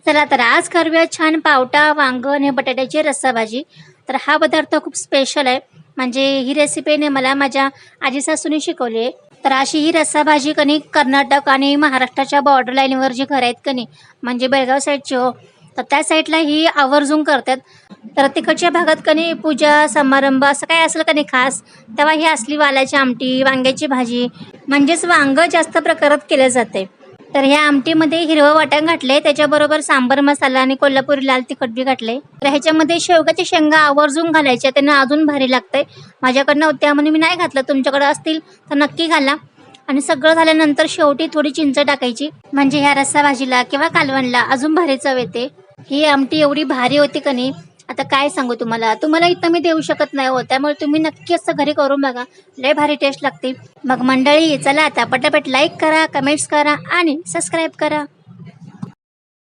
चला तर आज करूया छान पावटा, वांग आणि बटाट्याची रस्सा भाजी. तर हा पदार्थ खूप स्पेशल आहे. म्हणजे ही रेसिपीने मला माझ्या आजी सासूने शिकवली आहे. तर अशी ही रस्सा भाजी कणी कर्नाटक आणि महाराष्ट्राच्या बॉर्डर लाईनवर जी घरं आहेत कणी, म्हणजे बेळगाव साईडची हो, तर त्या साईडला ही आवर्जून करतात. तर तिकडच्या भागात कणी पूजा समारंभ असं काय असेल कणी खास, तेव्हा ही असली वालाची आमटी, वांग्याची भाजी म्हणजेच वांग जास्त प्रकारात केलं जाते. तर ह्या आमटीमध्ये हिरवं वाटण घातले, त्याच्याबरोबर सांबर मसाला आणि कोल्हापुरी लाल तिखट बी घातले. तर ह्याच्यामध्ये शेवग्याची शेंगा आवर्जून घालायच्या, त्यांना अजून भारी लागतंय. माझ्याकडनं होत्या म्हणून मी नाही घातलं, तुमच्याकडे असतील तर नक्की घाला. आणि सगळं झाल्यानंतर शेवटी थोडी चिंच टाकायची, म्हणजे ह्या रस्सा भाजीला किंवा कालवणला अजून भारी चव येते. ही आमटी एवढी भारी होती का नाही, आता काय सांगू तुम्हाला. तुम्हाला इथं मी देऊ शकत नाही हो, त्यामुळे तुम्ही नक्की असं घरी करून बघा, लय भारी टेस्ट लागते. मग मंडळी चला आता पटापट लाईक करा, कमेंट्स करा आणि सबस्क्राईब करा.